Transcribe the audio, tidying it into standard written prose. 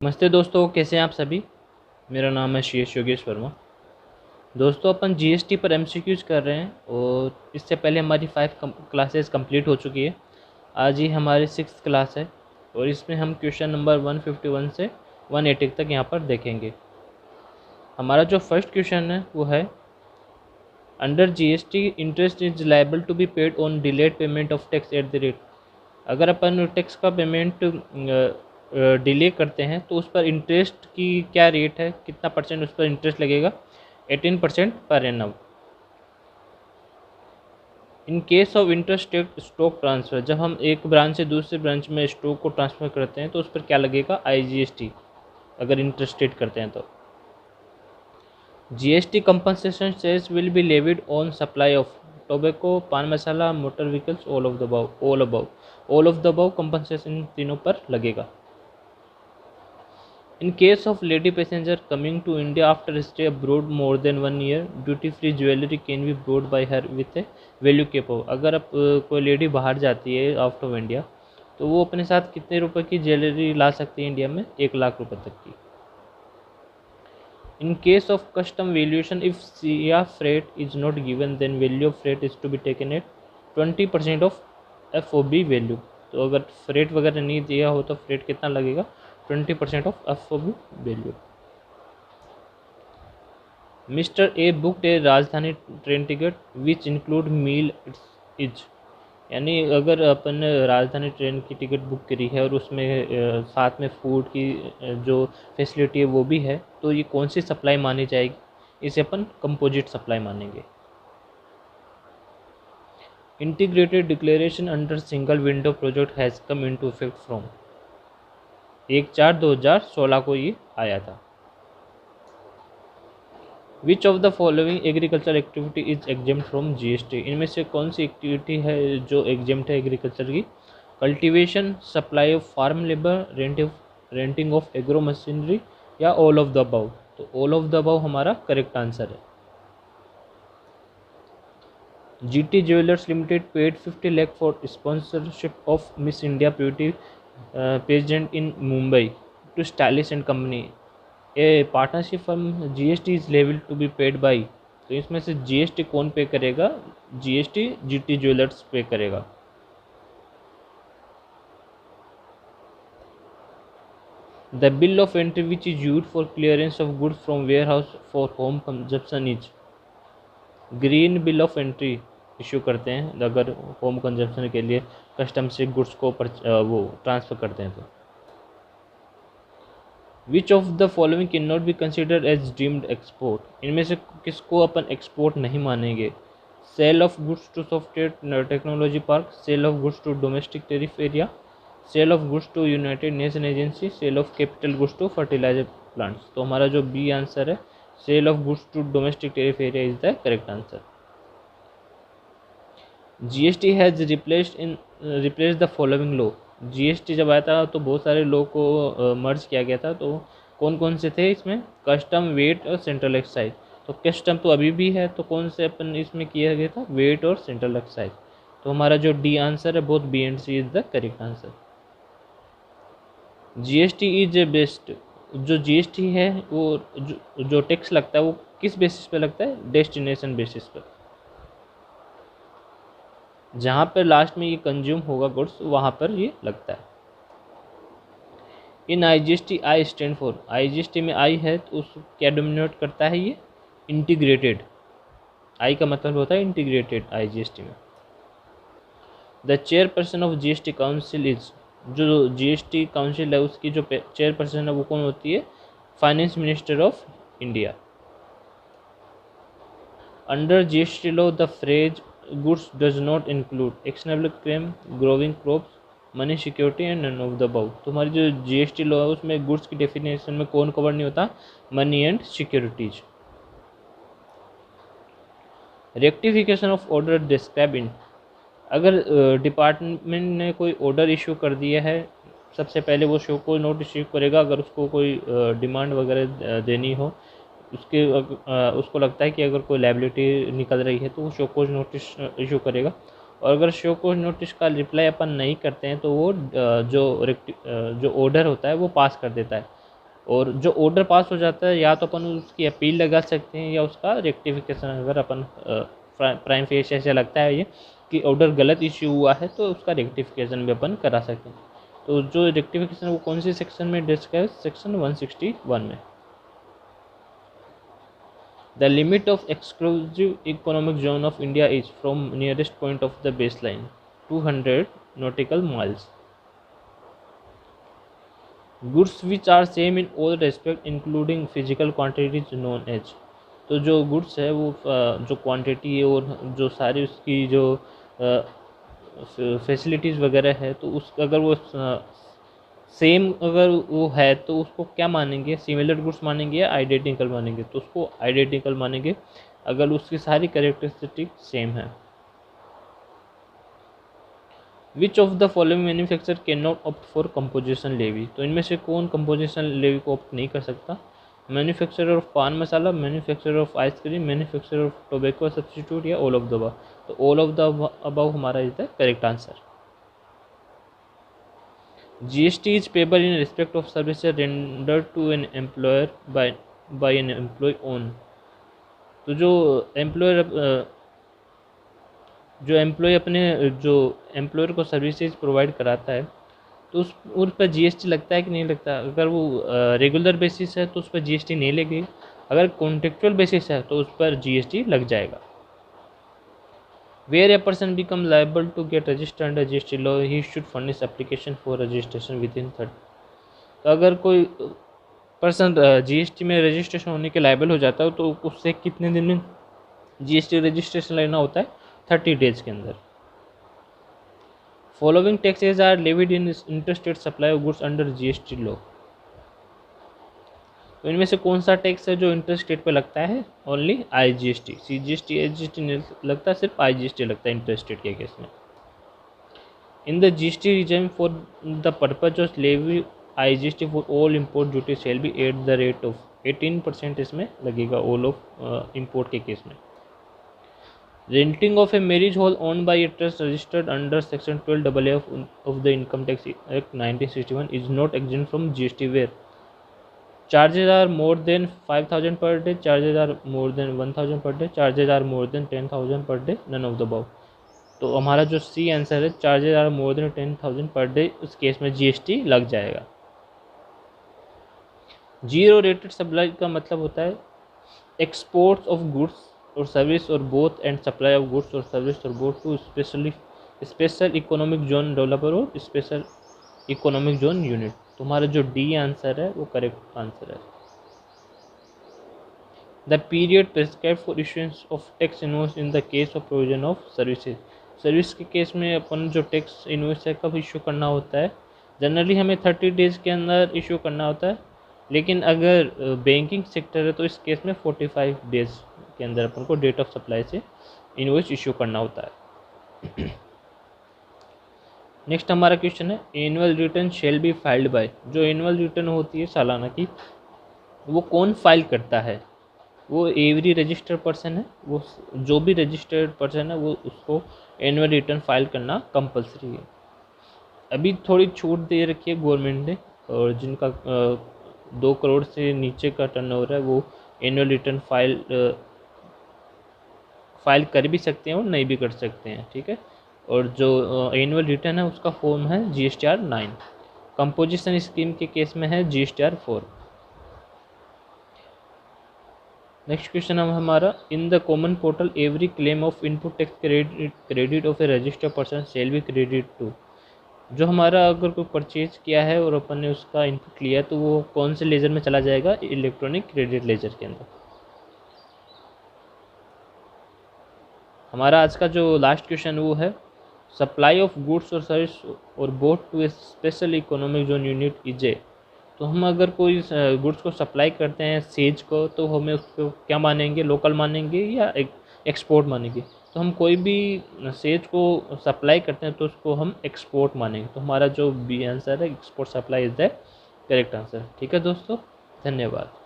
नमस्ते दोस्तों, कैसे हैं आप सभी। मेरा नाम है शीश योगेश वर्मा। दोस्तों, अपन जीएसटी पर एमसीक्यूज कर रहे हैं और इससे पहले हमारी 5 क्लासेस कंप्लीट हो चुकी है। आज ही हमारी 6th क्लास है और इसमें हम क्वेश्चन नंबर 151 से 180 तक यहाँ पर देखेंगे। हमारा जो फर्स्ट क्वेश्चन है वो है, under GST interest is liable to be paid on delayed payment of tax at the rate. अगर अपन टैक्स का पेमेंट डिले करते हैं तो उस पर इंटरेस्ट की क्या रेट है, कितना परसेंट उस पर इंटरेस्ट लगेगा। 18% per annum. In case of interstate stock transfer, जब हम एक ब्रांच से दूसरे ब्रांच में स्टॉक को ट्रांसफ़र करते हैं तो उस पर क्या लगेगा, IGST, अगर इंटरस्टेट करते हैं तो। GST compensation cess will be levied on supply of tobacco, pan masala, motor vehicles, all of the above compensation तीनों पर लगेगा। In case of lady passenger coming to India after stay abroad more than 1 year, duty free jewelry can be brought by her with a value cap of। अगर अब कोई lady बाहर जाती है out of India तो वो अपने साथ कितने रुपए की ज्वेलरी ला सकती है इंडिया में, 1 लाख रुपए तक की। In case of custom valuation, if sea freight is not given, then value of freight is to be taken at 20% of FOB value। तो अगर फ्रेट वगैरह नहीं दिया हो तो फ्रेट कितना लगेगा, 20% ऑफ FOB वैल्यू। Mister a booked a Rajdhani train ticket which include meal is. यानी अगर अपन राजधानी ट्रेन की टिकट बुक करी है और उसमें साथ में फूड की जो फैसिलिटी है वो भी है, तो ये कौन सी सप्लाई मानी जाएगी, इसे अपन कंपोजिट सप्लाई मानेंगे। Integrated declaration under single window project has come into effect from 1/4/2016 को ये आया था। विच of the following agriculture activity is exempt from GST। इनमें से कौन सी एक्टिविटी है जो एग्जेम्प्ट है एग्रीकल्चर की। Cultivation, supply of farm labour, renting of agro machinery, या ऑल ऑफ द अबव। तो ऑल ऑफ द अबव हमारा करेक्ट आंसर है। GT jewellers limited paid 50 lakh for sponsorship of Miss India beauty pageant in Mumbai to stylish and company. A partnership firm GST is level to be paid by. तो इसमें से GST कौन पे करेगा, GST GT jewellers pay करेगा। The bill of entry which is use for clearance of goods from warehouse for home consumption is. Green bill of entry issue करते हैं अगर होम कंजप्शन के लिए कस्टम से गुड्स को वो transfer करते हैं तो। Which of the following can not be considered as deemed export. इनमें से किसको अपन एक्सपोर्ट नहीं मानेंगे। Sale of goods to software technology park, sale of goods to domestic tariff area, sale of goods to United Nation agency, sale of capital goods to fertiliser plants. तो हमारा जो B answer है, sale of goods to domestic tariff area, is the correct answer. GST has replace the following law. GST जब आया था तो बहुत सारे लॉ को मर्ज किया गया था, तो कौन कौन से थे इसमें, कस्टम, वेट और सेंट्रल एक्साइज। तो कस्टम तो अभी भी है, तो कौन से अपन इसमें किया गया था, वेट और सेंट्रल एक्साइज। तो हमारा जो डी आंसर है, both B and C is the correct answer. GST is based, जो GST है वो जो टैक्स लगता है वो किस बेसिस पे लगता है, डेस्टिनेशन बेसिस पर। जहाँ पर लास्ट में ये कंज्यूम होगा गुड्स, वहाँ पर ये लगता है। इन IGST I stand for, IGST में I है तो उस क्या डोमिनेट करता है, ये इंटीग्रेटेड। I का मतलब होता है इंटीग्रेटेड IGST में। The chairperson of GST council is, जो GST काउंसिल है उसकी जो चेयरपर्सन है वो कौन होती है, finance minister of India. Under GST law the phrase goods does not include external claim, growing crops, money security and none of the above. तो हमारी जो GST लॉ है उसमें गुड्स की डेफिनेशन में कौन कवर नहीं होता, money and securities. Rectification of order describe in. अगर डिपार्टमेंट ने कोई ऑर्डर इशू कर दिया है, सबसे पहले वो शो को नोट इशू करेगा। अगर उसको कोई डिमांड वगैरह देनी हो, उसको लगता है कि अगर कोई लायबिलिटी निकल रही है तो वो शो कोज नोटिस इशू करेगा। और अगर शो कोज नोटिस का रिप्लाई अपन नहीं करते हैं तो वो जो ऑर्डर होता है वो पास कर देता है। और जो ऑर्डर पास हो जाता है या तो अपन उसकी अपील लगा सकते हैं या उसका रेक्टिफिकेशन, अगर अपन प्राइम फेशियल से लगता है ये कि ऑर्डर गलत इश्यू हुआ है तो उसका रेक्टिफिकेशन भी अपन करा सकते हैं। तो जो रेक्टिफिकेशन वो कौन सी सेक्शन में डिस्कस है, सेक्शन 161 में। The limit of exclusive economic zone of India is from nearest point of the base line 200 nautical miles. Goods which are same in all respect including physical quantities known as. तो जो goods है वो जो quantity है और जो सारी उसकी जो फैसिलिटीज़ वगैरह है, तो उस अगर वो सेम अगर वो है तो उसको क्या मानेंगे, सिमिलर गुड्स मानेंगे या आइडेंटिकल मानेंगे। तो उसको आइडेंटिकल मानेंगे अगर उसकी सारी कैरेक्टरिस्टिक सेम है। Which of the following manufacture can not opt for composition levy. तो इनमें से कौन कंपोजिशन लेवी को ऑप्ट नहीं कर सकता? Manufacturer of paan masala, manufacturer of ice cream, manufacturer of tobacco substitute या ऑल ऑफ द अबव। तो ऑल ऑफ द अबव हमारा is the correct answer. GST is payable in respect of services rendered to an employer by an employee own। तो जो employ अपने जो employer को services provide कराता है तो उस पर GST लगता है कि नहीं लगता? अगर वो रेगुलर बेसिस है तो उस पर GST नहीं लगेगी, अगर कॉन्ट्रेक्चुअल बेसिस है तो उस पर GST लग जाएगा। Where a person becomes liable to get registered under GST law, he should furnish application for registration within 30। तो अगर कोई पर्सन GST में रजिस्ट्रेशन होने के लायबल हो जाता है तो उससे कितने दिन में GST रजिस्ट्रेशन लेना होता है? 30 डेज के अंदर। Following taxes are levied in interstate supply of goods under GST law. तो इनमें से कौन सा टैक्स है जो इंटर स्टेट पे लगता है? Only IGST। CGST SGST नहीं लगता, सिर्फ IGST लगता है इंटर स्टेट के केस में। In the GST region for the purpose of levy IGST for all import duty shall be at the rate of 18% इसमें लगेगा ऑल ऑफ इम्पोर्ट के केस में। Renting of a marriage hall owned by a trust registered under section 12AA of the income tax act 1961 is not exempt from GST where charges are more than 5,000 per day, charges are more than 1,000 per day, charges are more than 10,000 per day, none of the above। तो हमारा जो C answer है, charges are more than 10,000 per day, उस case में GST लग जाएगा। Zero rated supply का मतलब होता है exports of goods or service or both and supply of goods or service or both to special economic zone developer or special economic zone unit. तो हमारा जो D आंसर है वो करेक्ट आंसर है। The period prescribe for issuance of tax invoice in the case of provision of services. Service के case में अपन जो टैक्स इनवॉइस है कब इशू करना होता है? जनरली हमें 30 डेज़ के अंदर इशू करना होता है, लेकिन अगर बैंकिंग सेक्टर है तो इस केस में 45 डेज़ के अंदर अपन को डेट ऑफ सप्लाई से इनवॉइस इशू करना होता है। नेक्स्ट हमारा क्वेश्चन है annual return shall be filed by. जो एनुअल रिटर्न होती है सालाना की, वो कौन फाइल करता है? वो एवरी रजिस्टर्ड पर्सन है, वो जो भी रजिस्टर्ड पर्सन है वो उसको एनुअल रिटर्न फाइल करना कंपलसरी है। अभी थोड़ी छूट दे रखी है गवर्नमेंट ने, और जिनका 2 करोड़ से नीचे का टर्नओवर है वो एनुअल रिटर्न फाइल कर भी सकते हैं और नहीं भी कर सकते हैं, ठीक है। और जो एनुअल रिटर्न है उसका फॉर्म है GSTR 9। कंपोजिशन स्कीम के केस में है GSTR 4। नेक्स्ट क्वेश्चन है हमारा in the common portal every claim of input tax credit of a registered person shall be credit to. जो हमारा अगर कोई परचेज किया है और अपन ने उसका इनपुट लिया तो वो कौन से लेजर में चला जाएगा? इलेक्ट्रॉनिक क्रेडिट लेजर के अंदर। हमारा आज का जो लास्ट क्वेश्चन वो है supply of goods or service or both to a special economic zone unit is a. तो हम अगर कोई गुड्स को सप्लाई करते हैं सेज को, तो हमें उसको क्या मानेंगे? लोकल मानेंगे या एक्सपोर्ट मानेंगे? तो हम कोई भी सेज को सप्लाई करते हैं तो उसको हम एक्सपोर्ट मानेंगे। तो हमारा जो B आंसर है export supply is the correct answer. ठीक है दोस्तों, धन्यवाद।